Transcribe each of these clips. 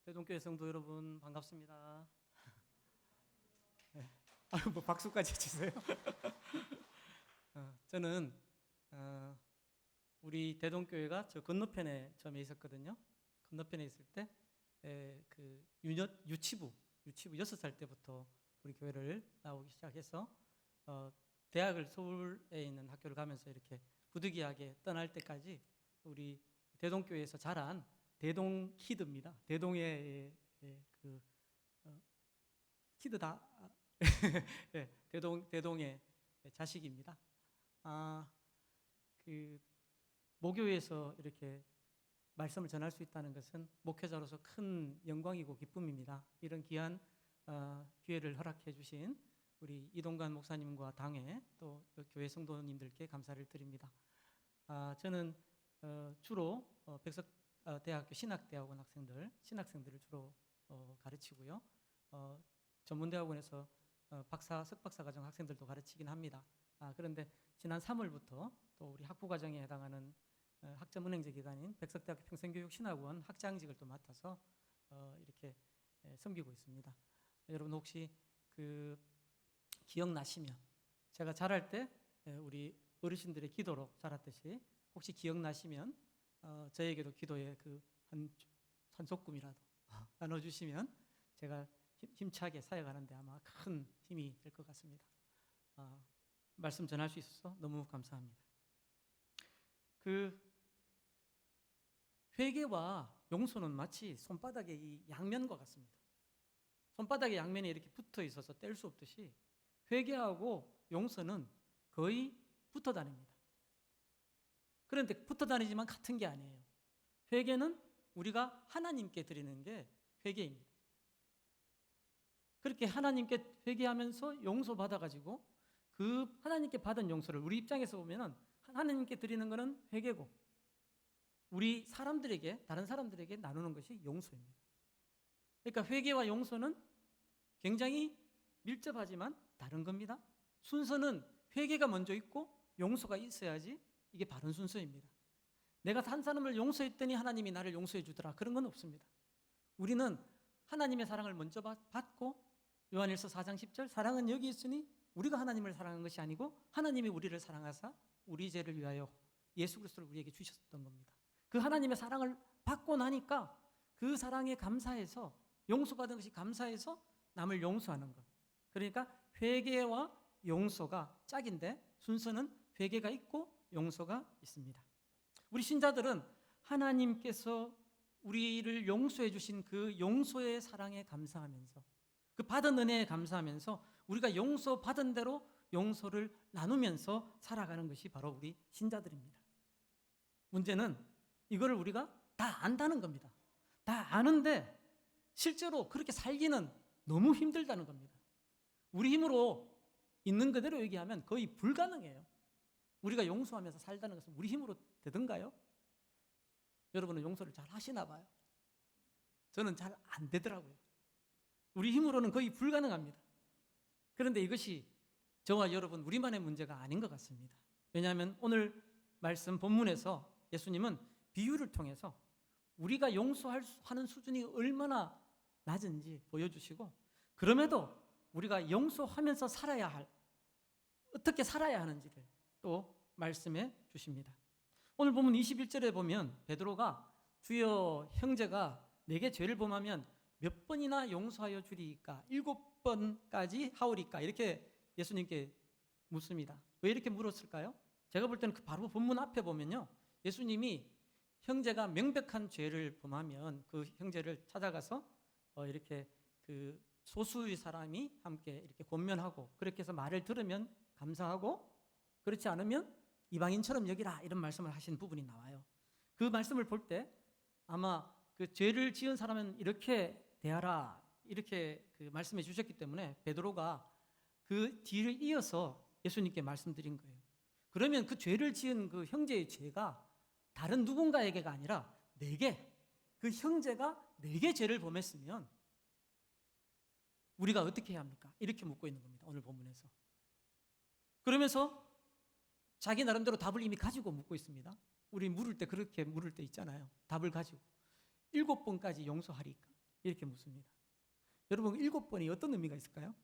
대동교회 성도 여러분 반갑습니다. 네. 뭐 박수까지 치세요. 저는 우리 대동교회가 저 건너편에 처음에 있었거든요. 건너편에 있을 때 그 유치부 6살 때부터 우리 교회를 나오기 시작해서 대학을 서울에 있는 학교를 가면서 이렇게 부득이하게 떠날 때까지 우리 대동교회에서 자란 대동 키드입니다. 대동의 그 키드다. 네, 대동의 자식입니다. 그 모교에서 이렇게 말씀을 전할 수 있다는 것은 목회자로서 큰 영광이고 기쁨입니다. 이런 귀한 기회를 허락해 주신 우리 이동관 목사님과 당회 또 교회 성도님들께 감사를 드립니다. 저는 주로 백석대학교 신학대학원 신학생들을 주로 가르치고요. 전문대학원에서 석박사과정 학생들도 가르치긴 합니다. 그런데 지난 3월부터 또 우리 학부과정에 해당하는 학점은행제 기관인 백석대학교 평생교육신학원 학장직을 또 맡아서 이렇게 섬기고 있습니다. 여러분 혹시 기억나시면 제가 자랄 때 우리 어르신들의 기도로 자랐듯이 혹시 기억나시면 저에게도 기도에 한 소금이라도 나눠주시면 제가 힘차게 사역하는데 아마 큰 힘이 될 것 같습니다. 말씀 전할 수 있어서 너무 감사합니다. 회개와 용서는 마치 손바닥의 이 양면과 같습니다. 손바닥의 양면이 이렇게 붙어 있어서 뗄 수 없듯이 회개하고 용서는 거의 붙어 다닙니다. 그런데 붙어 다니지만 같은 게 아니에요. 회개는 우리가 하나님께 드리는 게 회개입니다. 그렇게 하나님께 회개하면서 용서받아가지고 그 하나님께 받은 용서를 우리 입장에서 보면은 하나님께 드리는 것은 회개고 우리 다른 사람들에게 나누는 것이 용서입니다. 그러니까 회개와 용서는 굉장히 밀접하지만 다른 겁니다. 순서는 회개가 먼저 있고 용서가 있어야지 이게 바른 순서입니다. 내가 한 사람을 용서했더니 하나님이 나를 용서해 주더라. 그런 건 없습니다. 우리는 하나님의 사랑을 먼저 받고 요한일서 4장 10절 사랑은 여기 있으니 우리가 하나님을 사랑한 것이 아니고 하나님이 우리를 사랑하사 우리 죄를 위하여 예수 그리스도를 우리에게 주셨던 겁니다. 그 하나님의 사랑을 받고 나니까 그 사랑에 감사해서 용서받은 것이 감사해서 남을 용서하는 것. 그러니까 회개와 용서가 짝인데 순서는 회개가 있고 용서가 있습니다. 우리 신자들은 하나님께서 우리를 용서해 주신 그 용서의 사랑에 감사하면서 그 받은 은혜에 감사하면서 우리가 용서받은 대로 용서를 나누면서 살아가는 것이 바로 우리 신자들입니다. 문제는 이거를 우리가 다 안다는 겁니다. 다 아는데 실제로 그렇게 살기는 너무 힘들다는 겁니다. 우리 힘으로 있는 그대로 얘기하면 거의 불가능해요. 우리가 용서하면서 살다는 것은 우리 힘으로 되던가요? 여러분은 용서를 잘 하시나 봐요. 저는 잘 안 되더라고요. 우리 힘으로는 거의 불가능합니다. 그런데 이것이 저와 여러분 우리만의 문제가 아닌 것 같습니다. 왜냐하면 오늘 말씀 본문에서 예수님은 비유를 통해서 우리가 용서하는 수준이 얼마나 낮은지 보여주시고 그럼에도 우리가 용서하면서 어떻게 살아야 하는지를 또 말씀해 주십니다. 오늘 보면 21절에 보면 베드로가 주여 형제가 내게 죄를 범하면 몇 번이나 용서하여 주리이까 7번까지 하오리까 이렇게 예수님께 묻습니다. 왜 이렇게 물었을까요? 제가 볼 때는 바로 본문 앞에 보면요 예수님이 형제가 명백한 죄를 범하면 그 형제를 찾아가서 이렇게 그 소수의 사람이 함께 이렇게 권면하고 그렇게 해서 말을 들으면 감사하고 그렇지 않으면 이방인처럼 여기라 이런 말씀을 하신 부분이 나와요. 그 말씀을 볼 때 아마 그 죄를 지은 사람은 이렇게 대하라 이렇게 그 말씀해 주셨기 때문에 베드로가 그 뒤를 이어서 예수님께 말씀드린 거예요. 그러면 그 죄를 지은 그 형제의 죄가 다른 누군가에게가 아니라 그 형제가 내게 죄를 범했으면 우리가 어떻게 해야 합니까? 이렇게 묻고 있는 겁니다. 오늘 본문에서. 그러면서 자기 나름대로 답을 이미 가지고 묻고 있습니다. 우리 그렇게 물을 때 있잖아요. 답을 가지고 7번까지 용서하리까? 이렇게 묻습니다. 여러분 7번이 어떤 의미가 있을까요?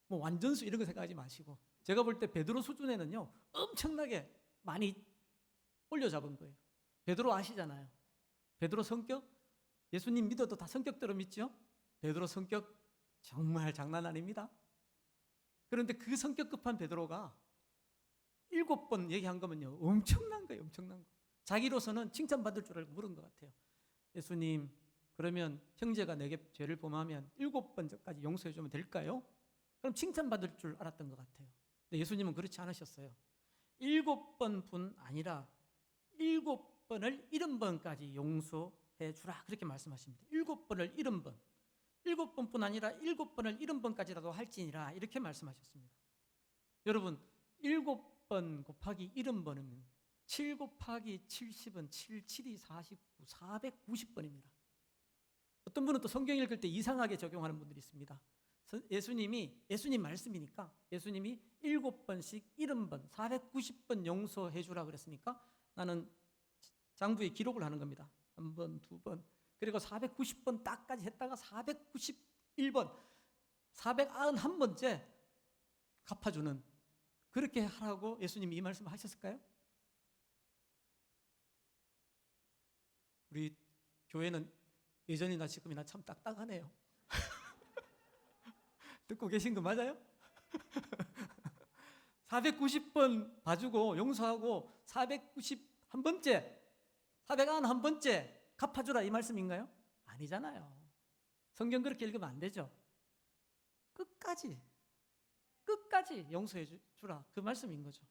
뭐 완전수 이런 거 생각하지 마시고 제가 볼 때 베드로 수준에는요 엄청나게 많이 올려잡은 거예요. 베드로 아시잖아요. 베드로 성격 예수님 믿어도 다 성격대로 믿죠? 베드로 성격 정말 장난 아닙니다. 그런데 그 성격 급한 베드로가 7번 얘기한 거면요 엄청난 거예요. 엄청난 거. 자기로서는 칭찬받을 줄 알고 물은 것 같아요. 예수님 그러면 형제가 내게 죄를 범하면 7번까지 용서해 주면 될까요? 그럼 칭찬받을 줄 알았던 것 같아요. 근데 예수님은 그렇지 않으셨어요. 7번뿐 아니라 7번을 70번까지 용서해 주라 그렇게 말씀하십니다. 7번을 70번 7번뿐 아니라 7번을 70번까지라도 할지니라 이렇게 말씀하셨습니다. 여러분 7번 곱하기 70번이면 7 곱하기 70은 7, 7이 49, 490번입니다. 어떤 분은 또 성경 읽을 때 이상하게 적용하는 분들이 있습니다. 예수님 말씀이니까 예수님이 7번씩 70번, 490번 용서해 주라 그랬으니까 나는 장부에 기록을 하는 겁니다. 1번, 2번, 그리고 490번 딱까지 했다가 491번, 491번째 갚아주는 그렇게 하라고 예수님이 이 말씀을 하셨을까요? 우리 교회는 예전이나 지금이나 참 딱딱하네요. 듣고 계신 거 맞아요? 490번 봐주고 용서하고 491번째, 491번째 갚아주라 이 말씀인가요? 아니잖아요. 성경 그렇게 읽으면 안 되죠. 끝까지 용서해 주라 그 말씀인 거죠.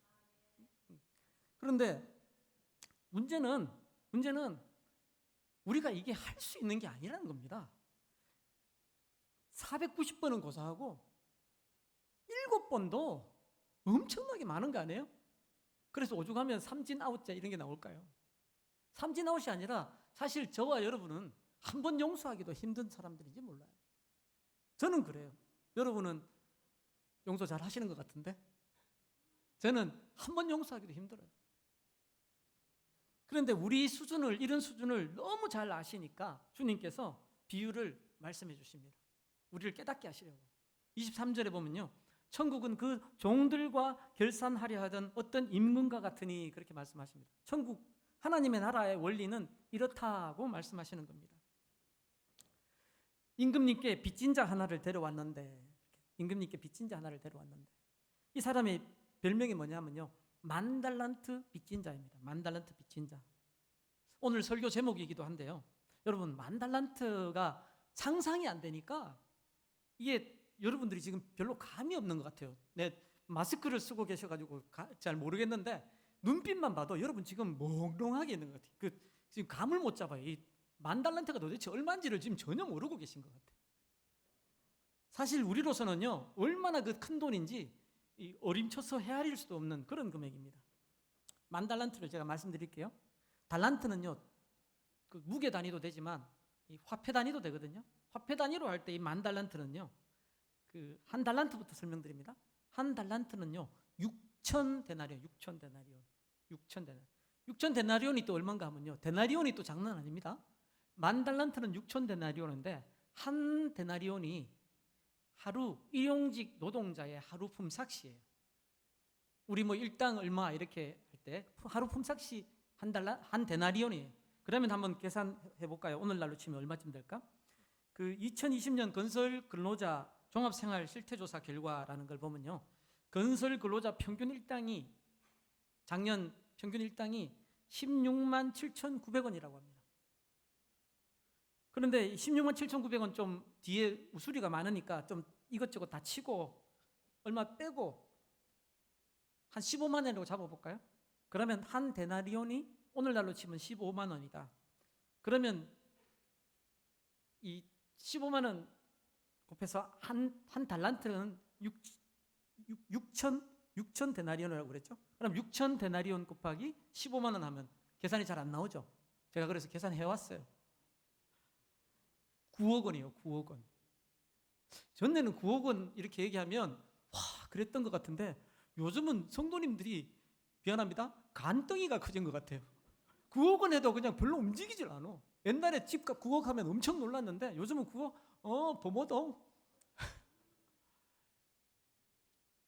그런데 문제는 우리가 이게 할 수 있는 게 아니라는 겁니다. 490번은 고사하고 7번도 엄청나게 많은 거 아니에요? 그래서 오죽하면 삼진아웃자 이런 게 나올까요? 삼진아웃이 아니라 사실 저와 여러분은 한 번 용서하기도 힘든 사람들인지 몰라요. 저는 그래요. 여러분은 용서 잘 하시는 것 같은데 저는 한 번 용서하기도 힘들어요. 그런데 우리 수준을 이런 수준을 너무 잘 아시니까 주님께서 비유를 말씀해 주십니다. 우리를 깨닫게 하시려고. 23절에 보면요. 천국은 그 종들과 결산하려 하던 어떤 임금과 같으니 그렇게 말씀하십니다. 천국 하나님의 나라의 원리는 이렇다고 말씀하시는 겁니다. 임금님께 빚진 자 하나를 데려왔는데 이 사람의 별명이 뭐냐면요. 만달란트 빚진 자입니다. 만달란트 빚진 자. 오늘 설교 제목이기도 한데요. 여러분 만달란트가 상상이 안 되니까 이게 여러분들이 지금 별로 감이 없는 것 같아요. 네, 마스크를 쓰고 계셔가지고 잘 모르겠는데 눈빛만 봐도 여러분 지금 몽롱하게 있는 것 같아요. 지금 감을 못 잡아요. 이 만달란트가 도대체 얼마인지를 지금 전혀 모르고 계신 것 같아요. 사실 우리로서는요 얼마나 그 큰 돈인지 어림쳐서 헤아릴 수도 없는 그런 금액입니다. 만달란트를 제가 말씀드릴게요. 달란트는요 그 무게 단위도 되지만 이 화폐 단위도 되거든요. 화폐 단위로 할 때 이 만달란트는요 그 한 달란트부터 설명드립니다. 한 달란트는요 6,000데나리온 6,000데나리온이 또 얼마인가 하면요 데나리온이 또 장난 아닙니다. 만달란트는 6,000데나리온인데 한 데나리온이 하루 일용직 노동자의 하루 품삯이에요. 우리 뭐 일당 얼마 이렇게 할 때 하루 품삯이 한 데나리온이에요. 그러면 한번 계산해 볼까요? 오늘날로 치면 얼마쯤 될까? 그 2020년 건설 근로자 종합생활 실태조사 결과라는 걸 보면요. 건설 근로자 평균 일당이 작년 평균 일당이 16만 7,900원이라고 합니다. 그런데 16만 7,900원 좀 뒤에 우수리가 많으니까 좀 이것저것 다 치고 얼마 빼고 한 15만 원이라고 잡아볼까요? 그러면 한 데나리온이 오늘날로 치면 15만 원이다. 그러면 이 15만 원 곱해서 한 달란트는 6천 데나리온이라고 그랬죠? 그럼 6천 데나리온 곱하기 15만 원 하면 계산이 잘 안 나오죠? 제가 그래서 계산해 왔어요. 9억 원이에요. 9억 원. 전에는 9억 원 이렇게 얘기하면 와 그랬던 것 같은데 요즘은 성도님들이 미안합니다. 간덩이가 커진 것 같아요. 9억 원 해도 그냥 별로 움직이질 않아. 옛날에 집값 9억 하면 엄청 놀랐는데 요즘은 9억 도모동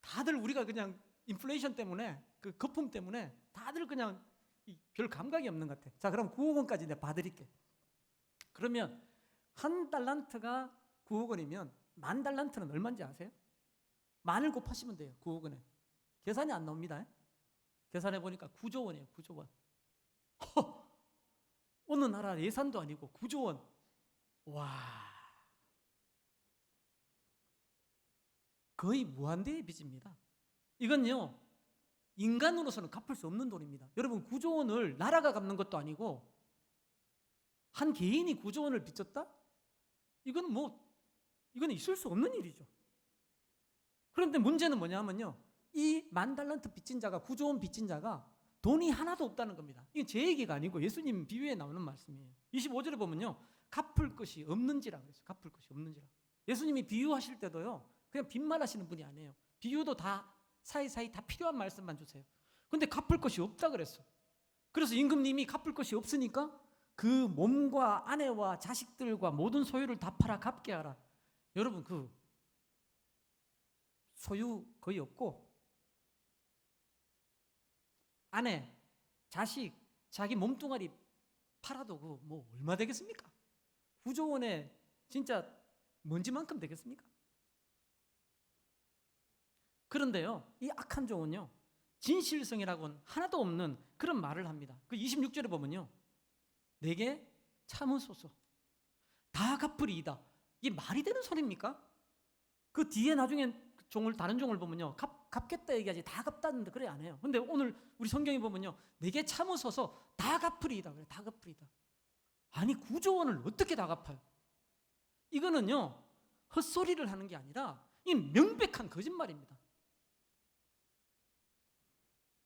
다들 우리가 그냥 인플레이션 때문에 그 거품 때문에 다들 그냥 별 감각이 없는 것 같아. 자, 그럼 9억 원까지 내가 봐드릴게. 그러면 한 달란트가 9억 원이면 만 달란트는 얼마인지 아세요? 만을 곱하시면 돼요. 9억 원에. 계산이 안 나옵니다. 계산해 보니까 9조 원이에요. 9조 원. 어느 나라 예산도 아니고 9조 원. 와, 거의 무한대의 빚입니다. 이건요, 인간으로서는 갚을 수 없는 돈입니다. 여러분, 9조 원을 나라가 갚는 것도 아니고 한 개인이 9조 원을 빚졌다? 이건 있을 수 없는 일이죠. 그런데 문제는 뭐냐면요, 이 만 달란트 빚진 자가, 9조 원 빚진 자가 돈이 하나도 없다는 겁니다. 이건 제 얘기가 아니고 예수님 비유에 나오는 말씀이에요. 25절에 보면요, 갚을 것이 없는지라 그랬어요. 갚을 것이 없는지라. 예수님이 비유하실 때도요, 그냥 빚만 하시는 분이 아니에요. 비유도 다 사이사이 다 필요한 말씀만 주세요. 근데 갚을 것이 없다 그랬어. 그래서 임금님이 갚을 것이 없으니까 그 몸과 아내와 자식들과 모든 소유를 다 팔아 갚게 하라. 여러분, 그 소유 거의 없고 아내, 자식, 자기 몸뚱아리 팔아도 그 뭐 얼마 되겠습니까? 9조 원에 진짜 먼지만큼 되겠습니까? 그런데요, 이 악한 종은요, 진실성이라고는 하나도 없는 그런 말을 합니다. 그 26절에 보면요, 내게 참으소서, 다 갚으리이다. 이게 말이 되는 소리입니까? 그 뒤에 나중에 다른 종을 보면요, 갚겠다 얘기하지 다 갚다는데 그래 안 해요. 근데 오늘 우리 성경에 보면요, 내게 참으소서 다 갚으리이다 그래. 다 갚으리이다. 아니 9조 원을 어떻게 다 갚아요? 이거는요, 헛소리를 하는 게 아니라 이 명백한 거짓말입니다.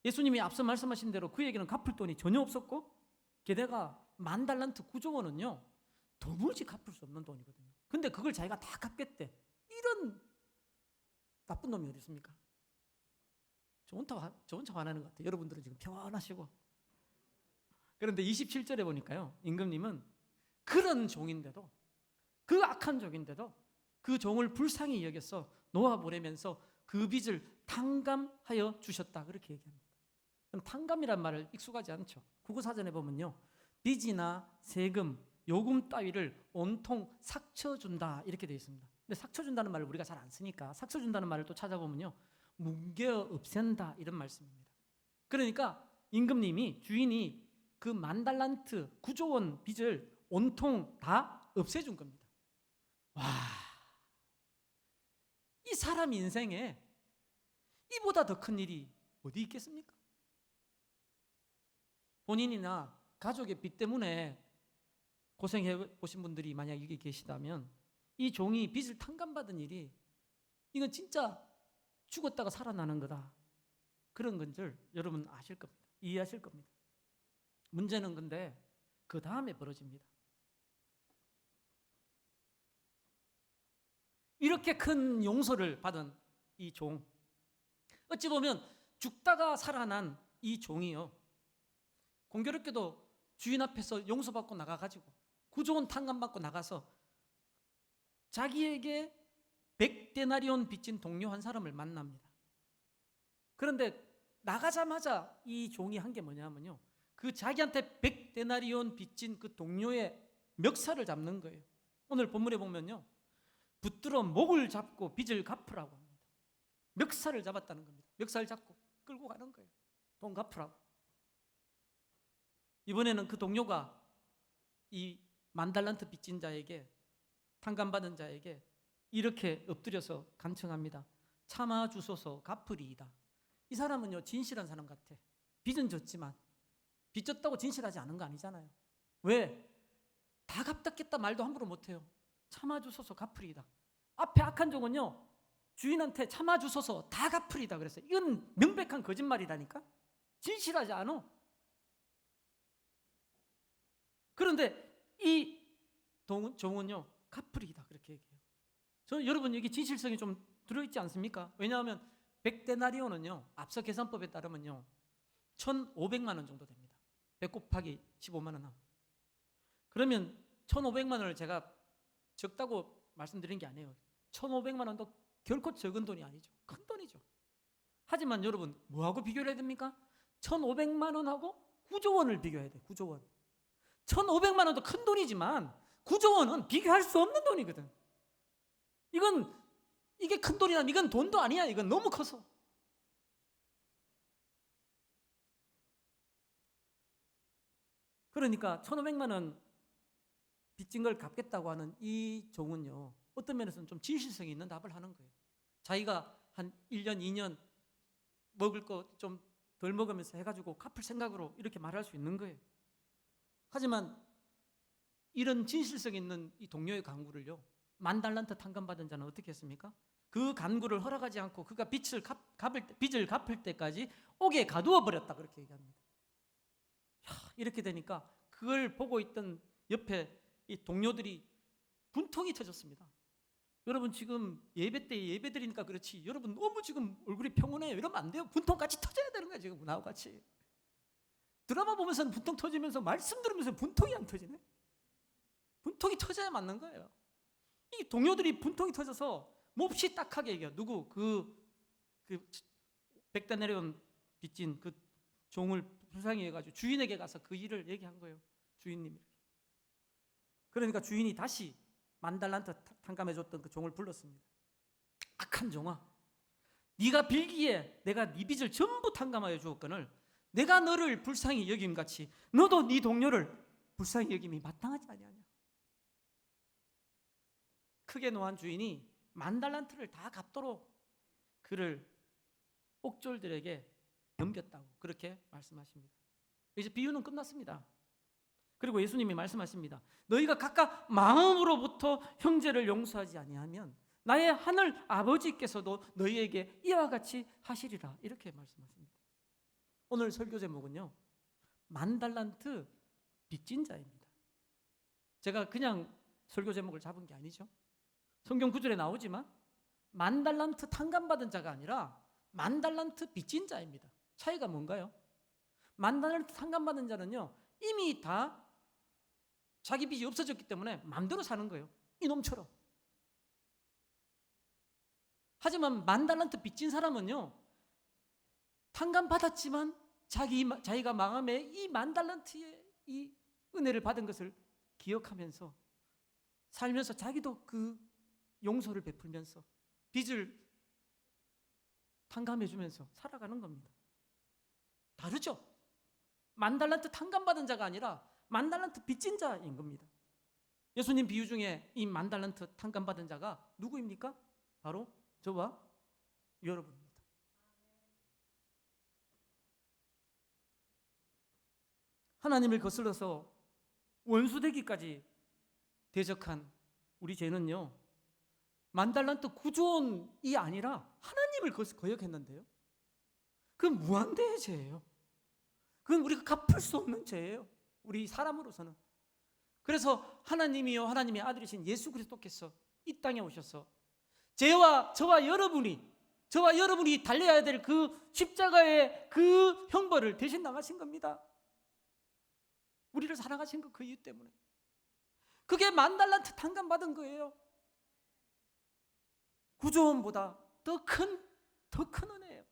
예수님이 앞서 말씀하신 대로 그에게는 갚을 돈이 전혀 없었고, 게다가 만 달란트 9조 원은요, 도무지 갚을 수 없는 돈이거든요. 근데 그걸 자기가 다 갚겠대. 이런 나쁜 놈이 어디 있습니까? 저 혼자 화나는 것 같아요. 여러분들은 지금 평안하시고. 그런데 27절에 보니까요, 임금님은 그런 종인데도, 그 악한 종인데도 그 종을 불쌍히 여겨서 놓아보내면서 그 빚을 탕감하여 주셨다, 그렇게 얘기합니다. 그럼 탕감이란 말을 익숙하지 않죠. 국어사전에 보면요, 빚이나 세금, 요금 따위를 온통 삭쳐준다 이렇게 되어 있습니다. 근데 삭쳐준다는 말을 우리가 잘 안 쓰니까 삭쳐준다는 말을 또 찾아보면요, 뭉개 없앤다 이런 말씀입니다. 그러니까 임금님이, 주인이 그 만 달란트 9조 원 빚을 온통 다 없애준 겁니다. 와, 이 사람 인생에 이보다 더 큰 일이 어디 있겠습니까? 본인이나 가족의 빚 때문에 고생해 보신 분들이 만약 여기 계시다면 이 종이 빚을 탕감받은 일이, 이건 진짜 죽었다가 살아나는 거다, 그런 건 줄 여러분 아실 겁니다. 이해하실 겁니다. 문제는 근데 그 다음에 벌어집니다. 이렇게 큰 용서를 받은 이 종, 어찌 보면 죽다가 살아난 이 종이요, 공교롭게도 주인 앞에서 용서받고 나가가지고 9조 원 탕감받고 나가서 자기에게 100데나리온 빚진 동료 한 사람을 만납니다. 그런데 나가자마자 이 종이 한 게 뭐냐면요, 그 자기한테 100데나리온 빚진 그 동료의 멱살을 잡는 거예요. 오늘 본문에 보면요, 붙들어 목을 잡고 빚을 갚으라고 합니다. 멱살을 잡았다는 겁니다. 멱살 잡고 끌고 가는 거예요. 돈 갚으라고. 이번에는 그 동료가 이 만 달란트 빚진 자에게, 탕감받은 자에게 이렇게 엎드려서 간청합니다. 참아 주소서 갚으리이다. 이 사람은요, 진실한 사람 같아. 빚은 졌지만 빚 졌다고 진실하지 않은 거 아니잖아요. 왜? 다 갚겠다 말도 함부로 못해요. 참아 주소서 갚으리이다. 앞에 악한 종은요, 주인한테 참아 주소서 다 갚으리이다 그랬어요. 이건 명백한 거짓말이라니까. 진실하지 않아. 그런데 이 종은요, 갚으리이다 그렇게 얘기해요. 저는 여러분, 여기 진실성이 좀 들어있지 않습니까? 왜냐하면 100데나리온은요, 앞서 계산법에 따르면요 1,500만 원 정도 됩니다. 100 곱하기 15만 원 하면. 그러면 1,500만 원을 제가 적다고 말씀드린 게 아니에요. 1,500만 원도 결코 적은 돈이 아니죠. 큰 돈이죠. 하지만 여러분, 뭐하고 비교를 해야 됩니까? 1,500만 원하고 9조 원을 비교해야 돼요. 9조 원. 1,500만 원도 큰 돈이지만 9조 원은 비교할 수 없는 돈이거든. 이게 큰 돈이라면 이건 돈도 아니야. 이건 너무 커서. 그러니까 1,500만 원 빚진 걸 갚겠다고 하는 이 종은요, 어떤 면에서는 좀 진실성이 있는 답을 하는 거예요. 자기가 한 1년, 2년 먹을 거 좀 덜 먹으면서 해가지고 갚을 생각으로 이렇게 말할 수 있는 거예요. 하지만 이런 진실성 있는 이 동료의 간구를요, 10,000달란트 탕감받은 자는 어떻게 했습니까? 그 간구를 허락하지 않고 그가 빚을 갚을 때까지 옥에 가두어 버렸다, 그렇게 얘기합니다. 이렇게 되니까 그걸 보고 있던 옆에 이 동료들이 분통이 터졌습니다. 여러분, 지금 예배 때 예배 드리니까 그렇지, 여러분 너무 지금 얼굴이 평온해요. 이러면 안 돼요. 분통같이 터져야 되는 거예요. 지금 나와 같이 드라마 보면서는 분통 터지면서 말씀 들으면서 분통이 안 터지네. 분통이 터져야 맞는 거예요. 이 동료들이 분통이 터져서 몹시 딱하게 얘기해요. 누구? 그 백대 내려온 빚진 그 종을 불쌍히 해가지고 주인에게 가서 그 일을 얘기한 거예요. 주인님이 이렇게. 그러니까 주인이 다시 10,000달란트 탕감해줬던 그 종을 불렀습니다. 악한 종아, 네가 빌기에 내가 네 빚을 전부 탕감하여 주었거늘 내가 너를 불쌍히 여김같이 너도 네 동료를 불쌍히 여김이 마땅하지 아니하냐. 크게 노한 주인이 10,000달란트를 다 갚도록 그를 옥졸들에게 넘겼다고 그렇게 말씀하십니다. 이제 비유는 끝났습니다. 그리고 예수님이 말씀하십니다. 너희가 각각 마음으로부터 형제를 용서하지 아니하면 나의 하늘 아버지께서도 너희에게 이와 같이 하시리라, 이렇게 말씀하십니다. 오늘 설교 제목은요, 10,000달란트 빚진 자입니다. 제가 그냥 설교 제목을 잡은 게 아니죠. 성경 구절에 나오지만 10,000달란트 탕감받은 자가 아니라 10,000달란트 빚진 자입니다. 차이가 뭔가요? 10,000달란트 탕감받은 자는요, 이미 다 자기 빚이 없어졌기 때문에 마음대로 사는 거예요. 이놈처럼. 하지만 10,000달란트 빚진 사람은요, 탕감받았지만 자기가 마음에 이 10,000달란트의 이 은혜를 받은 것을 기억하면서 살면서 자기도 그 용서를 베풀면서 빚을 탕감해주면서 살아가는 겁니다. 다르죠? 10,000달란트 탕감받은 자가 아니라 10,000달란트 빚진 자인 겁니다. 예수님 비유 중에 이 10,000달란트 탕감받은 자가 누구입니까? 바로 저와 여러분입니다. 하나님을 거슬러서 원수되기까지 대적한 우리 죄는요, 10,000달란트 9조 원이 아니라 하나님을 거역했는데요, 그건 무한대의 죄예요. 그건 우리가 갚을 수 없는 죄예요, 우리 사람으로서는. 그래서 하나님이요, 하나님의 아들이신 예수 그리스도께서 이 땅에 오셔서 저와 여러분이 달려야 될 그 십자가의 그 형벌을 대신 당하신 겁니다. 우리를 사랑하신 그 이유 때문에. 그게 10,000달란트 탕감받은 거예요. 9조 원보다 더 큰 은혜예요.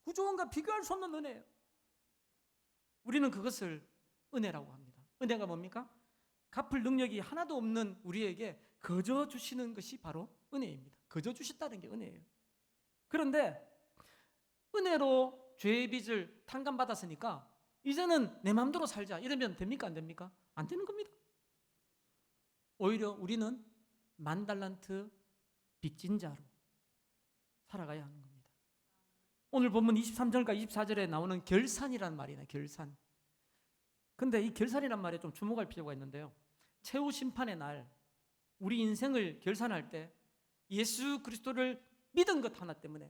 9조 원과 비교할 수 없는 은혜예요. 우리는 그것을 은혜라고 합니다. 은혜가 뭡니까? 갚을 능력이 하나도 없는 우리에게 거저 주시는 것이 바로 은혜입니다. 거저 주셨다는 게 은혜예요. 그런데 은혜로 죄의 빚을 탕감받았으니까 이제는 내 마음대로 살자, 이러면 됩니까? 안 됩니까? 안 되는 겁니다. 오히려 우리는 10,000달란트 빚진 자로 살아가야 하는 겁니다. 오늘 본문 23절과 24절에 나오는 결산이라는 말이네, 결산. 근데 이 결산이란 말에 좀 주목할 필요가 있는데요, 최후 심판의 날 우리 인생을 결산할 때 예수 그리스도를 믿는 것 하나 때문에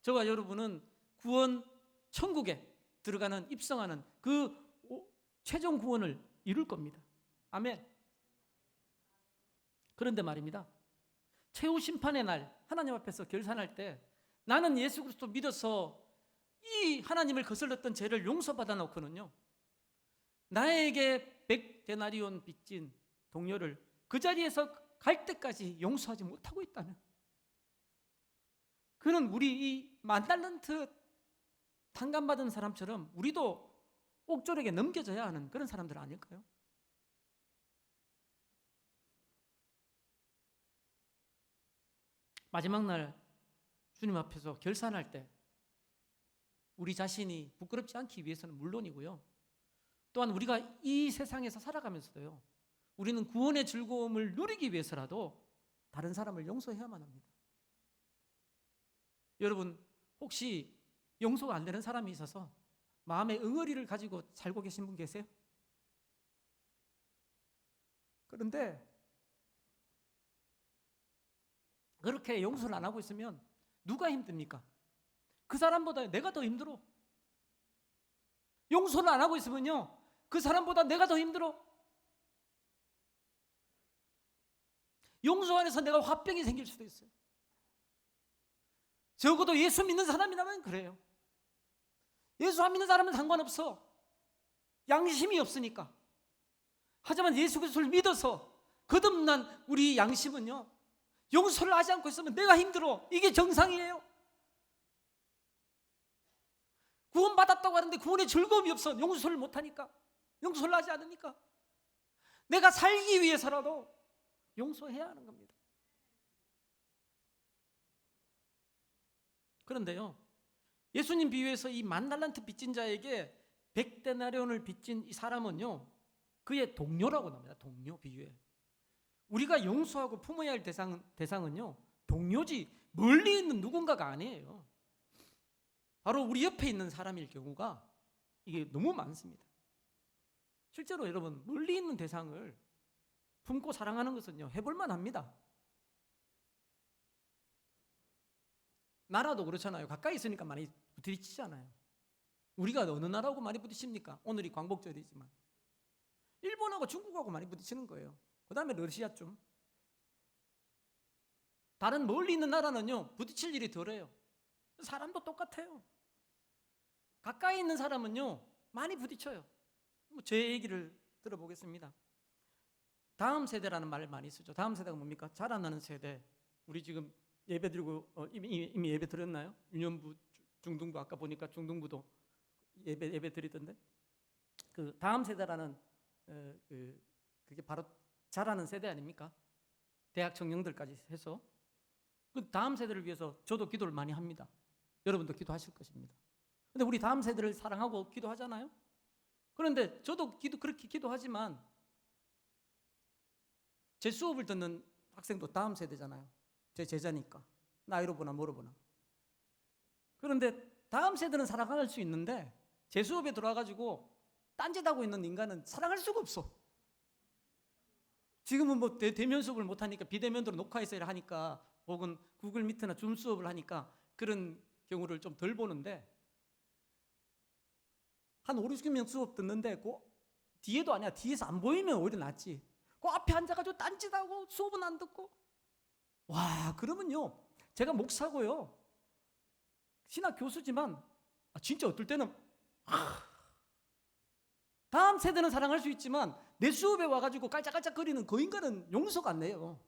저와 여러분은 구원 천국에 들어가는, 입성하는 그 최종 구원을 이룰 겁니다. 아멘. 그런데 말입니다, 최후 심판의 날 하나님 앞에서 결산할 때 나는 예수 그리스도 믿어서 이 하나님을 거슬렀던 죄를 용서받아 놓고는요, 나에게 100데나리온 빚진 동료를 그 자리에서 갈 때까지 용서하지 못하고 있다면, 그는 우리 이 10,000달란트 탕감받은 사람처럼 우리도 옥졸에게 넘겨져야 하는 그런 사람들 아닐까요? 마지막 날 주님 앞에서 결산할 때 우리 자신이 부끄럽지 않기 위해서는 물론이고요, 또한 우리가 이 세상에서 살아가면서도요, 우리는 구원의 즐거움을 누리기 위해서라도 다른 사람을 용서해야만 합니다. 여러분, 혹시 용서가 안 되는 사람이 있어서 마음의 응어리를 가지고 살고 계신 분 계세요? 그런데 그렇게 용서를 안 하고 있으면 누가 힘듭니까? 그 사람보다 내가 더 힘들어. 용서를 안 하고 있으면요, 그 사람보다 내가 더 힘들어. 용서 안에서 내가 화병이 생길 수도 있어요. 적어도 예수 믿는 사람이라면 그래요. 예수 안 믿는 사람은 상관없어. 양심이 없으니까. 하지만 예수 그리스도를 믿어서 거듭난 우리 양심은요, 용서를 하지 않고 있으면 내가 힘들어. 이게 정상이에요. 구원받았다고 하는데 구원의 즐거움이 없어. 용서를 못하니까, 용서를 하지 않으니까. 내가 살기 위해서라도 용서해야 하는 겁니다. 그런데요, 예수님 비유에서 이 10,000달란트 빚진 자에게 100데나리온을 빚진 이 사람은요, 그의 동료라고 나옵니다. 동료 비유에. 우리가 용서하고 품어야 할 대상은요, 동료지 멀리 있는 누군가가 아니에요. 바로 우리 옆에 있는 사람일 경우가 이게 너무 많습니다. 실제로 여러분, 멀리 있는 대상을 품고 사랑하는 것은요, 해볼만 합니다. 나라도 그렇잖아요. 가까이 있으니까 많이 부딪히잖아요. 우리가 어느 나라하고 많이 부딪힙니까? 오늘이 광복절이지만 일본하고 중국하고 많이 부딪히는 거예요. 그 다음에 러시아 좀. 다른 멀리 있는 나라는요, 부딪힐 일이 덜해요. 사람도 똑같아요. 가까이 있는 사람은요, 많이 부딪혀요. 제 얘기를 들어보겠습니다. 다음 세대라는 말을 많이 쓰죠. 다음 세대가 뭡니까? 자라나는 세대. 우리 지금 예배 드리고 이미 예배 드렸나요? 유년부, 중등부, 아까 보니까 중등부도 예배 드리던데. 그 다음 세대라는 그게 바로 자라는 세대 아닙니까? 대학 청년들까지 해서. 그 다음 세대를 위해서 저도 기도를 많이 합니다. 여러분도 기도하실 것입니다. 근데 우리 다음 세대를 사랑하고 기도하잖아요. 그런데 저도 그렇게 기도하지만 제 수업을 듣는 학생도 다음 세대잖아요. 제 제자니까. 나이로 보나 뭐로 보나. 그런데 다음 세대는 사랑할 수 있는데 제 수업에 들어와가지고 딴짓하고 있는 인간은 사랑할 수가 없어. 지금은 뭐 대면 수업을 못하니까 비대면으로 녹화해서 하니까, 혹은 구글 미트나 줌 수업을 하니까 그런 경우를 좀 덜 보는데, 한 5, 60명 수업 듣는데 그 뒤에도 아니야. 뒤에서 안 보이면 오히려 낫지. 그 앞에 앉아가지고 딴짓하고 수업은 안 듣고. 와, 그러면요, 제가 목사고요, 신학 교수지만 진짜 어떨 때는 다음 세대는 사랑할 수 있지만 내 수업에 와가지고 깔짝깔짝거리는 그 인간은 용서가 안 돼요.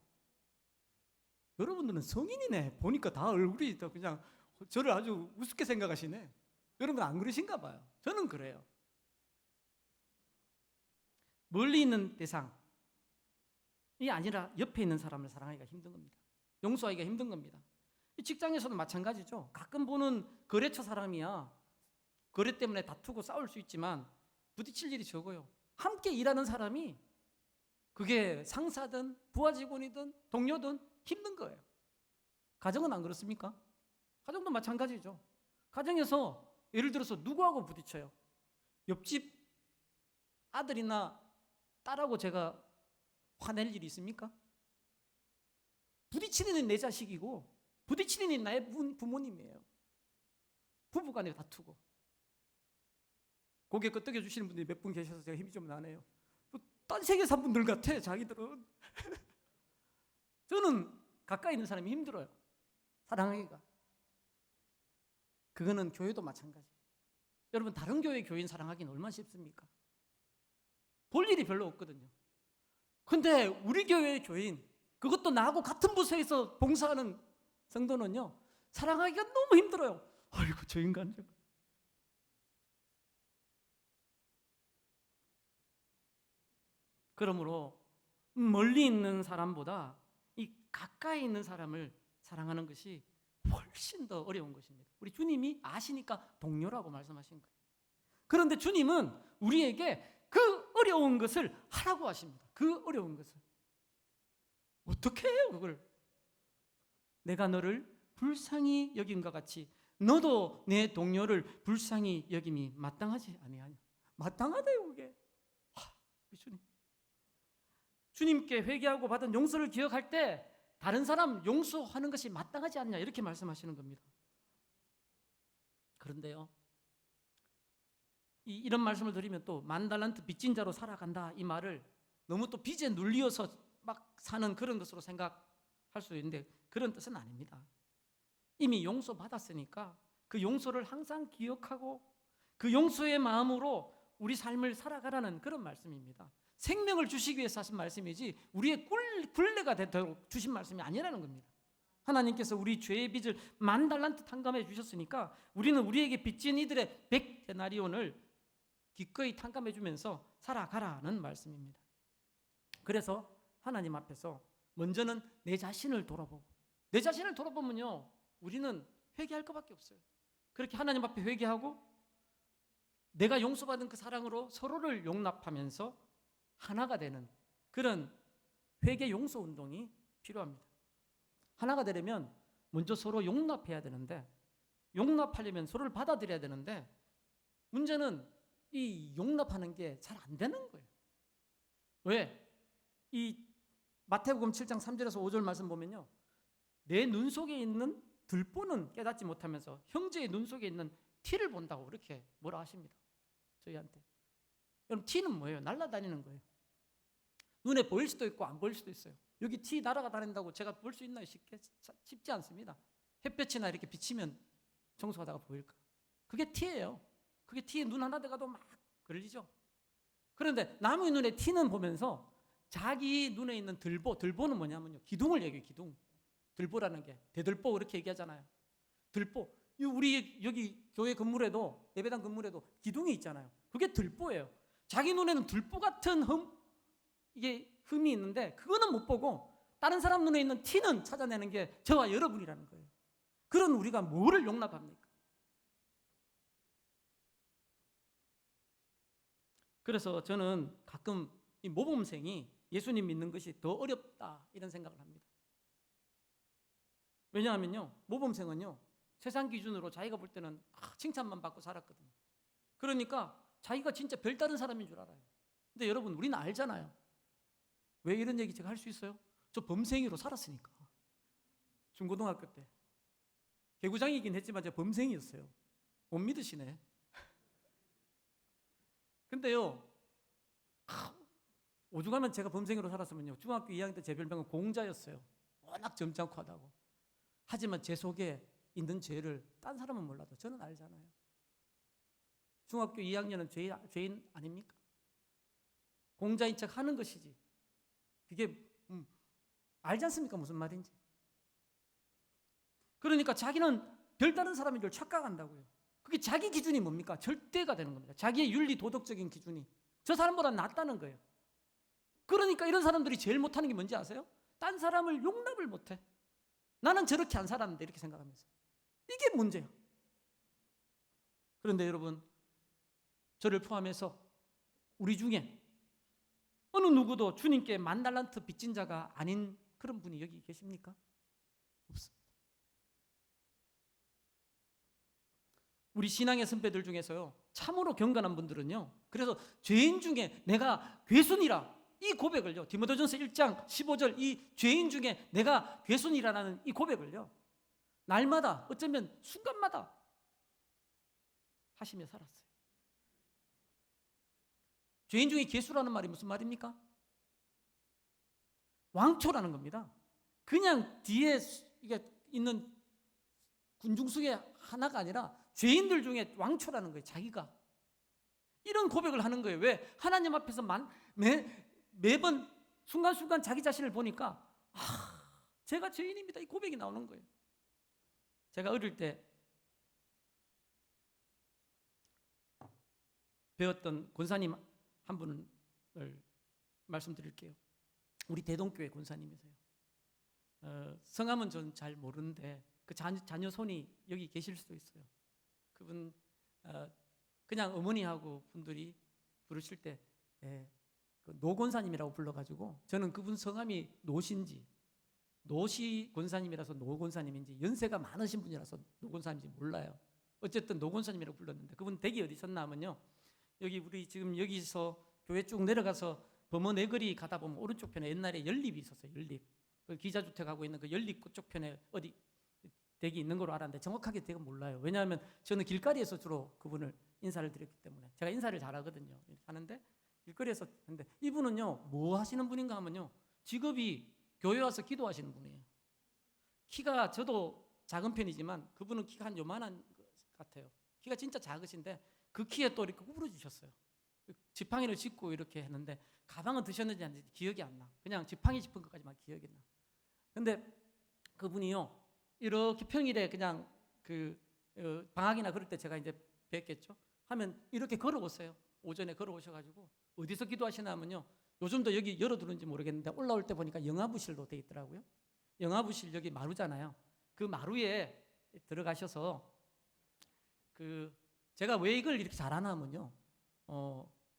여러분들은 성인이네. 보니까 다 얼굴이 그냥 저를 아주 우습게 생각하시네. 여러분 안 그러신가 봐요. 저는 그래요. 멀리 있는 대상이 아니라 옆에 있는 사람을 사랑하기가 힘든 겁니다. 용서하기가 힘든 겁니다. 직장에서도 마찬가지죠. 가끔 보는 거래처 사람이야 거래 때문에 다투고 싸울 수 있지만 부딪힐 일이 적어요. 함께 일하는 사람이 그게 상사든 부하 직원이든 동료든 힘든 거예요. 가정은 안 그렇습니까? 가정도 마찬가지죠. 가정에서 예를 들어서 누구하고 부딪혀요? 옆집 아들이나 딸하고 제가 화낼 일이 있습니까? 부딪히는 내 자식이고 부딪히는 나의 부모님이에요. 부부간에 다투고. 고개 끄덕여 주시는 분들이 몇 분 계셔서 제가 힘이 좀 나네요. 딴 세계 산 분들 같아, 자기들은. 저는 가까이 있는 사람이 힘들어요, 사랑하기가. 그거는 교회도 마찬가지. 여러분, 다른 교회 교인 사랑하기는 얼마나 쉽습니까? 볼 일이 별로 없거든요. 근데 우리 교회의 교인, 그것도 나하고 같은 부서에서 봉사하는 성도는요, 사랑하기가 너무 힘들어요. 아이고, 저 인간 저거. 그러므로 멀리 있는 사람보다 이 가까이 있는 사람을 사랑하는 것이 훨씬 더 어려운 것입니다. 우리 주님이 아시니까 동료라고 말씀하신 거예요. 그런데 주님은 우리에게 그 어려운 것을 하라고 하십니다. 그 어려운 것을. 어떻게 해요, 그걸? 내가 너를 불쌍히 여김과 같이 너도 내 동료를 불쌍히 여김이 마땅하지 아니하냐. 마땅하대요, 그게. 우리 주님께 회개하고 받은 용서를 기억할 때 다른 사람 용서하는 것이 마땅하지 않냐, 이렇게 말씀하시는 겁니다. 그런데요, 이런 말씀을 드리면 또 10,000달란트 빚진 자로 살아간다, 이 말을 너무 또 빚에 눌리어서 막 사는 그런 것으로 생각할 수 있는데 그런 뜻은 아닙니다. 이미 용서받았으니까 그 용서를 항상 기억하고 그 용서의 마음으로 우리 삶을 살아가라는 그런 말씀입니다. 생명을 주시기 위해서 하신 말씀이지 우리의 굴레가 되도록 주신 말씀이 아니라는 겁니다. 하나님께서 우리 죄의 빚을 10,000달란트 탕감해 주셨으니까 우리는 우리에게 빚진 이들의 100데나리온을 기꺼이 탕감해 주면서 살아가라는 말씀입니다. 그래서 하나님 앞에서 먼저는 내 자신을 돌아보고, 내 자신을 돌아보면요, 우리는 회개할 것밖에 없어요. 그렇게 하나님 앞에 회개하고 내가 용서받은 그 사랑으로 서로를 용납하면서 하나가 되는 그런 회개 용서 운동이 필요합니다. 하나가 되려면 먼저 서로 용납해야 되는데, 용납하려면 서로를 받아들여야 되는데, 문제는 이 용납하는 게 잘 안 되는 거예요. 왜? 이 마태복음 7장 3절에서 5절 말씀 보면요, 내 눈 속에 있는 들보는 깨닫지 못하면서 형제의 눈 속에 있는 티를 본다고 그렇게 뭐라 하십니다, 저희한테. 여러분, 티는 뭐예요? 날아다니는 거예요. 눈에 보일 수도 있고 안 보일 수도 있어요. 여기 티 날아다닌다고 제가 볼 수 있나요? 쉽지 않습니다. 햇볕이나 이렇게 비치면 청소하다가 보일까? 그게 티예요. 그게 티에 눈 하나 들어가도 막 걸리죠. 그런데 남의 눈에 티는 보면서 자기 눈에 있는 들보는 뭐냐면요, 기둥을 얘기해요. 기둥. 들보라는 게 대들보 그렇게 얘기하잖아요. 들보. 우리 여기 교회 건물에도, 예배당 건물에도 기둥이 있잖아요. 그게 들보예요. 자기 눈에는 들보 같은 흠이 있는데 그거는 못 보고 다른 사람 눈에 있는 티는 찾아내는 게 저와 여러분이라는 거예요. 그런 우리가 뭐를 용납합니까? 그래서 저는 가끔 이 모범생이 예수님 믿는 것이 더 어렵다, 이런 생각을 합니다. 왜냐하면요, 모범생은요, 세상 기준으로 자기가 볼 때는 칭찬만 받고 살았거든요. 그러니까 자기가 진짜 별다른 사람인 줄 알아요. 근데 여러분, 우리는 알잖아요. 왜 이런 얘기 제가 할 수 있어요? 저 범생이로 살았으니까. 중고등학교 때 개구장이긴 했지만 제가 범생이었어요. 못 믿으시네. 근데요, 오죽하면 제가 범생이로 살았으면요, 중학교 2학년 때 제 별명은 공자였어요. 워낙 점잖고 하다고. 하지만 제 속에 있는 죄를 딴 사람은 몰라도 저는 알잖아요. 중학교 2학년은 죄인 아닙니까? 공자인 척 하는 것이지. 그게 알지 않습니까? 무슨 말인지. 그러니까 자기는 별다른 사람인 줄 착각한다고요. 그게 자기 기준이 뭡니까? 절대가 되는 겁니다. 자기의 윤리 도덕적인 기준이 저 사람보다 낫다는 거예요. 그러니까 이런 사람들이 제일 못하는 게 뭔지 아세요? 딴 사람을 용납을 못해. 나는 저렇게 안 살았는데, 이렇게 생각하면서. 이게 문제예요. 그런데 여러분, 저를 포함해서 우리 중에 어느 누구도 주님께 10,000달란트 빚진 자가 아닌 그런 분이 여기 계십니까? 없습니다. 우리 신앙의 선배들 중에서요, 참으로 경건한 분들은요, 그래서 죄인 중에 내가 괴순이라, 이 고백을요, 디모데전서 1장 15절, 이 죄인 중에 내가 괴순이라는 이 고백을요, 날마다, 어쩌면 순간마다 하시며 살았어요. 죄인 중에 괴수라는 말이 무슨 말입니까? 왕초라는 겁니다. 그냥 뒤에 이게 있는 군중 중에 하나가 아니라 죄인들 중에 왕초라는 거예요. 자기가 이런 고백을 하는 거예요. 왜? 하나님 앞에서 매번 순간순간 자기 자신을 보니까 제가 죄인입니다, 이 고백이 나오는 거예요. 제가 어릴 때 배웠던 권사님 한 분을 말씀드릴게요. 우리 대동교회 권사님이세요. 성함은 전 잘 모르는데 그 자녀 손이 여기 계실 수도 있어요. 그분 그냥 어머니하고 분들이 부르실 때 그 노 권사님이라고 불러가지고, 저는 그분 성함이 노신지 노시 권사님이라서 노 권사님인지 연세가 많으신 분이라서 노 권사님인지 몰라요. 어쨌든 노 권사님이라고 불렀는데, 그분 댁이 어디 있었나 하면요, 여기 우리 지금 여기서 교회 쭉 내려가서 범어 내거리 가다 보면 오른쪽 편에 옛날에 연립이 있었어요. 연립. 그 기자주택하고 있는 그 연립 그쪽 편에 어디 댁이 있는 걸로 알았는데 정확하게 댁은 몰라요. 왜냐하면 저는 길거리에서 주로 그분을 인사를 드렸기 때문에. 제가 인사를 잘하거든요. 하는데 길거리에서 했는데, 이분은요 뭐 하시는 분인가 하면요, 직업이 교회 와서 기도하시는 분이에요. 키가 저도 작은 편이지만 그분은 키가 한 요만한 것 같아요. 키가 진짜 작으신데 그 키에 또 이렇게 구부러지셨어요. 지팡이를 짚고 이렇게 했는데 가방은 드셨는지 안 드셨는지 기억이 안 나. 그냥 지팡이 짚은 것까지만 기억이 나. 근데 그분이요 이렇게 평일에 그냥 방학이나 그럴 때 제가 이제 뵙겠죠 하면 이렇게 걸어오세요. 오전에 걸어오셔가지고 어디서 기도하시나 하면요, 요즘도 여기 열어두는지 모르겠는데 올라올 때 보니까 영화부실로 돼 있더라고요. 영화부실 여기 마루잖아요. 그 마루에 들어가셔서 제가 왜 이걸 이렇게 잘하나 하면요,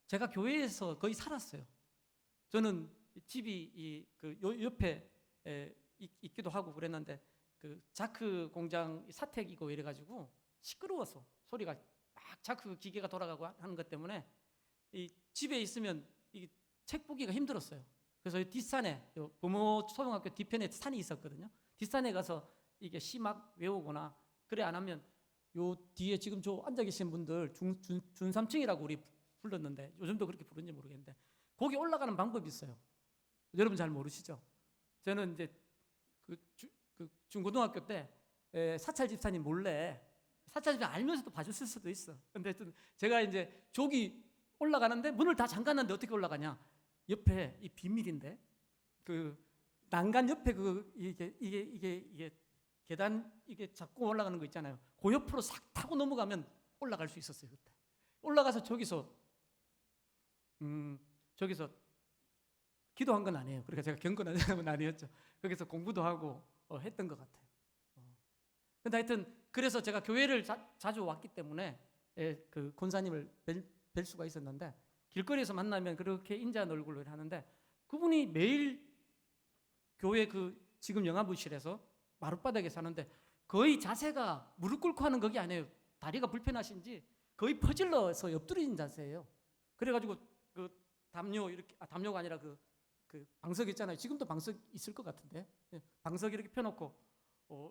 제가 교회에서 거의 살았어요. 저는 집이 요 옆에 있기도 하고 그랬는데 그 자크 공장 사택이고 이래가지고 시끄러워서 소리가 막 자크 기계가 돌아가고 하는 것 때문에 이 집에 있으면 이 책 보기가 힘들었어요. 그래서 이 뒷산에 부모 초등학교 뒤편에 산이 있었거든요. 뒷산에 가서 이게 시 막 외우거나 그래 안 하면 요 뒤에 지금 저 앉아 계신 분들 중3층이라고 우리 불렀는데 요즘도 그렇게 부르는지 모르겠는데 거기 올라가는 방법이 있어요. 여러분 잘 모르시죠? 저는 이제 중고등학교 때 사찰 집사님 몰래, 사찰 집사님 알면서도 봐줬을 수도 있어. 근데 제가 이제 저기 올라가는데 문을 다 잠갔는데 어떻게 올라가냐? 옆에 이 비밀인데 난간 옆에 이게 계단 이게 잡고 올라가는 거 있잖아요. 그 옆으로 싹 타고 넘어가면 올라갈 수 있었어요. 그때 올라가서 저기서 기도한 건 아니에요. 그러니까 제가 경건한 사람은 아니었죠. 거기서 공부도 하고 했던 것 같아요. 근데 하여튼 그래서 제가 교회를 자주 왔기 때문에 그 권사님을 뵐 수가 있었는데, 길거리에서 만나면 그렇게 인자한 얼굴로 하는데, 그분이 매일 교회 지금 영화부실에서 마룻바닥에 사는데 거의 자세가 무릎 꿇고 하는 그게 아니에요. 다리가 불편하신지 거의 퍼질러서 엎드린 자세예요. 그래가지고 담요 이렇게 담요가 아니라 그 방석 있잖아요. 지금도 방석 있을 것 같은데 방석 이렇게 펴놓고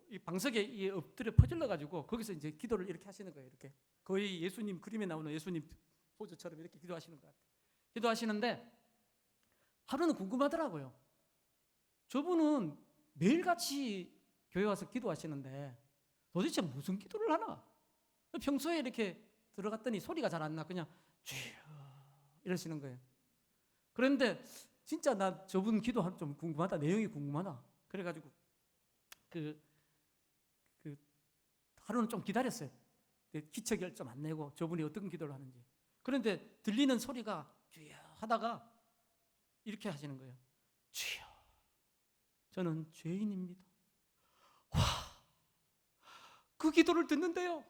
이 방석에 엎드려 퍼질러 가지고 거기서 이제 기도를 이렇게 하시는 거예요. 이렇게 거의 예수님 그림에 나오는 예수님 포즈처럼 이렇게 기도하시는 것 같아요. 기도하시는데 하루는 궁금하더라고요. 저분은 매일같이 교회 와서 기도하시는데 도대체 무슨 기도를 하나? 평소에 이렇게 들어갔더니 소리가 잘 안 나. 그냥 주여 이러시는 거예요. 그런데 진짜 나 저분 기도 좀 궁금하다. 내용이 궁금하다. 그래가지고 하루는 좀 기다렸어요. 기척을 좀 안 내고 저분이 어떤 기도를 하는지. 그런데 들리는 소리가 주여 하다가 이렇게 하시는 거예요. 주여, 저는 죄인입니다. 와, 그 기도를 듣는데요,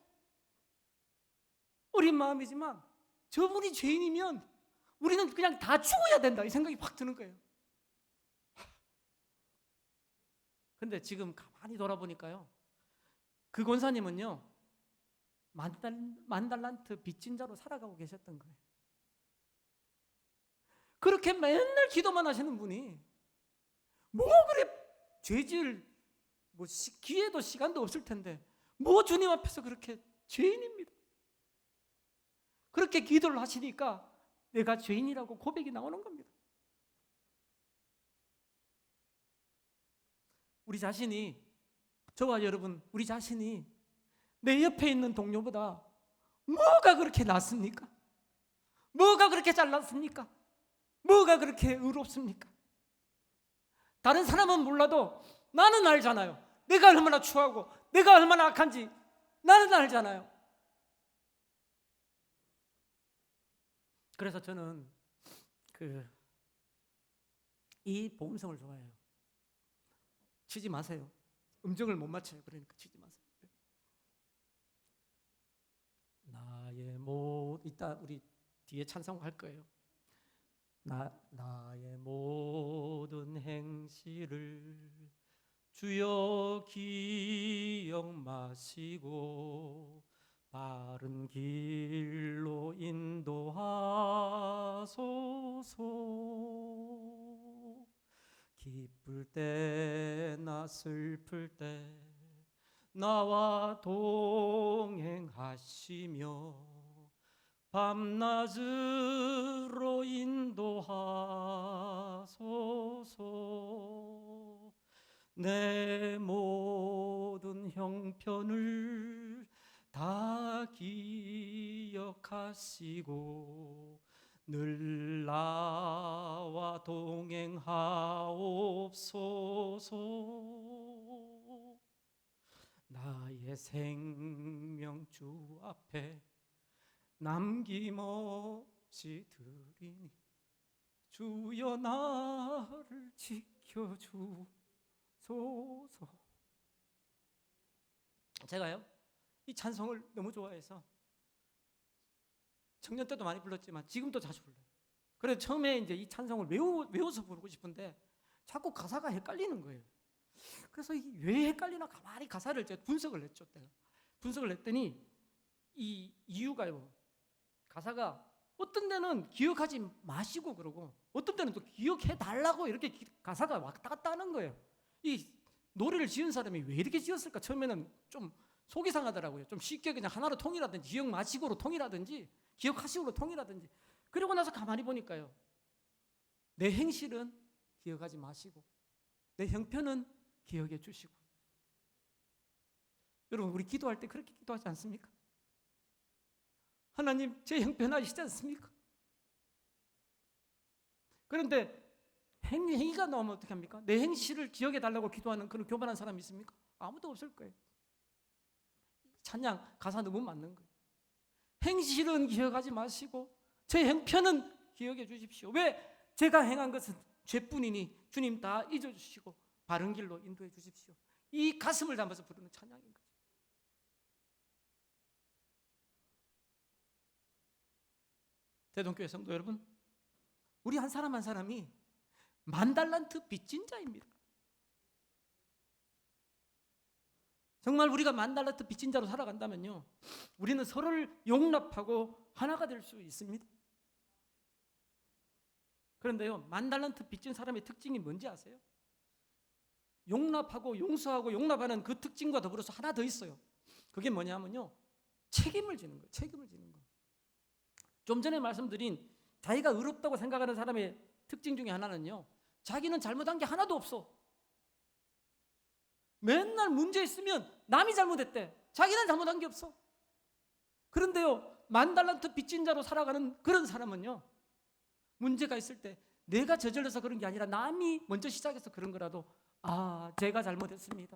어린 마음이지만 저분이 죄인이면 우리는 그냥 다 죽어야 된다 이 생각이 확 드는 거예요. 근데 지금 가만히 돌아보니까요, 그 권사님은요 만 달란트 빚진 자로 살아가고 계셨던 거예요. 그렇게 맨날 기도만 하시는 분이 뭐 그래 죄질 기회도 시간도 없을 텐데 뭐 주님 앞에서 그렇게 죄인입니다. 그렇게 기도를 하시니까 내가 죄인이라고 고백이 나오는 겁니다. 우리 자신이, 저와 여러분, 우리 자신이 내 옆에 있는 동료보다 뭐가 그렇게 낫습니까? 뭐가 그렇게 잘났습니까? 뭐가 그렇게 의롭습니까? 다른 사람은 몰라도 나는 알잖아요. 내가 얼마나 추하고 내가 얼마나 악한지 나는 알잖아요. 그래서 저는 이 복음성을 좋아해요. 치지 마세요. 음정을 못 맞춰요. 그러니까 치지 마세요. 나의 이따 우리 뒤에 찬송할 거예요. 나의 모든 행실을 주여 기억 마시고 바른 길로 인도하소서. 기쁠 때나 슬플 때 나와 동행하시며 밤낮으로 인도하소서. 내 모든 형편을 다 기억하시고 늘 나와 동행하옵소서. 나의 생명 주 앞에 남김없이 드리니 주여 나를 지켜주소서. 제가요 이 찬송을 너무 좋아해서 청년 때도 많이 불렀지만 지금도 자주 불러요. 그래서 처음에 이제 이 찬송을 외워서 부르고 싶은데 자꾸 가사가 헷갈리는 거예요. 그래서 왜 헷갈리나 가만히 가사를 제가 분석을 했죠. 분석을 했더니 이 이유가요, 가사가 어떤 데는 기억하지 마시고 그러고 어떤 데는 또 기억해 달라고 이렇게 가사가 왔다 갔다 하는 거예요. 이 노래를 지은 사람이 왜 이렇게 지었을까? 처음에는 좀 속이 상하더라고요. 좀 쉽게 그냥 하나로 통일하든지 기억 마시고로 통일하든지 기억하시고로 통일하든지. 그러고 나서 가만히 보니까요, 내 행실은 기억하지 마시고 내 형편은 기억해 주시고. 여러분, 우리 기도할 때 그렇게 기도하지 않습니까? 하나님, 제 형편 아시지 않습니까? 그런데 행위가 나오면 어떻게 합니까? 내 행실을 기억해 달라고 기도하는 그런 교만한 사람이 있습니까? 아무도 없을 거예요. 찬양 가사 너무 맞는 거예요. 행실은 기억하지 마시고 제 형편은 기억해 주십시오. 왜? 제가 행한 것은 죄뿐이니 주님 다 잊어주시고 바른 길로 인도해 주십시오. 이 가슴을 담아서 부르는 찬양인 거죠. 대동교회 성도 여러분, 우리 한 사람 한 사람이 10,000달란트 빚진 자입니다. 정말 우리가 10,000달란트 빚진 자로 살아간다면요, 우리는 서로를 용납하고 하나가 될 수 있습니다. 그런데요, 10,000달란트 빚진 사람의 특징이 뭔지 아세요? 용납하고 용서하고 용납하는 그 특징과 더불어서 하나 더 있어요. 그게 뭐냐면요, 책임을 지는 거예요. 책임을 지는 거. 좀 전에 말씀드린 자기가 의롭다고 생각하는 사람의 특징 중에 하나는요, 자기는 잘못한 게 하나도 없어. 맨날 문제 있으면 남이 잘못했대. 자기는 잘못한 게 없어. 그런데요, 10,000달란트 빚진 자로 살아가는 그런 사람은요, 문제가 있을 때 내가 저질러서 그런 게 아니라 남이 먼저 시작해서 그런 거라도 제가 잘못했습니다.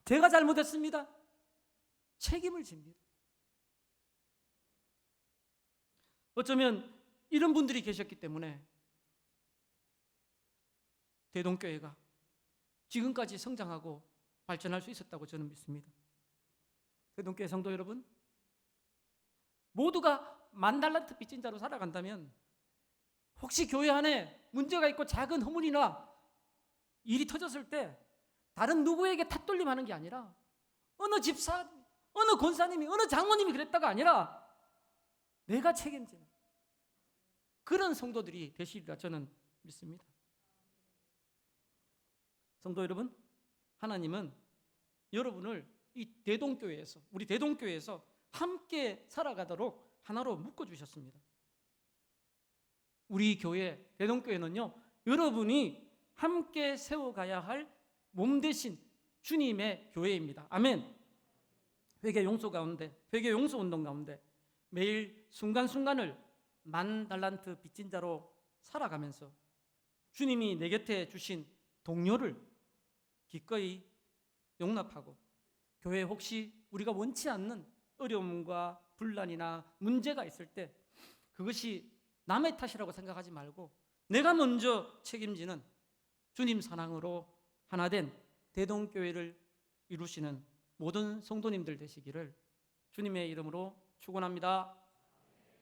제가 잘못했습니다. 책임을 집니다. 어쩌면 이런 분들이 계셨기 때문에 대동교회가 지금까지 성장하고 발전할 수 있었다고 저는 믿습니다. 대동교회 성도 여러분, 모두가 10,000달란트 빚진 자로 살아간다면 혹시 교회 안에 문제가 있고 작은 허물이나 일이 터졌을 때 다른 누구에게 탓돌림하는 게 아니라 어느 집사, 어느 권사님이, 어느 장로님이 그랬다가 아니라 내가 책임지는 그런 성도들이 되시리라 저는 믿습니다. 성도 여러분, 하나님은 여러분을 이 대동교회에서, 우리 대동교회에서 함께 살아가도록 하나로 묶어주셨습니다. 우리 교회, 대동교회는요, 여러분이 함께 세워가야 할 몸 대신 주님의 교회입니다. 아멘. 회개 용서 가운데, 회개 용서 운동 가운데 매일 순간순간을 만 달란트 빚진 자로 살아가면서 주님이 내 곁에 주신 동료를 기꺼이 용납하고, 교회에 혹시 우리가 원치 않는 어려움과 분란이나 문제가 있을 때 그것이 남의 탓이라고 생각하지 말고 내가 먼저 책임지는 주님 사랑으로 하나된 대동교회를 이루시는 모든 성도님들 되시기를 주님의 이름으로 축원합니다.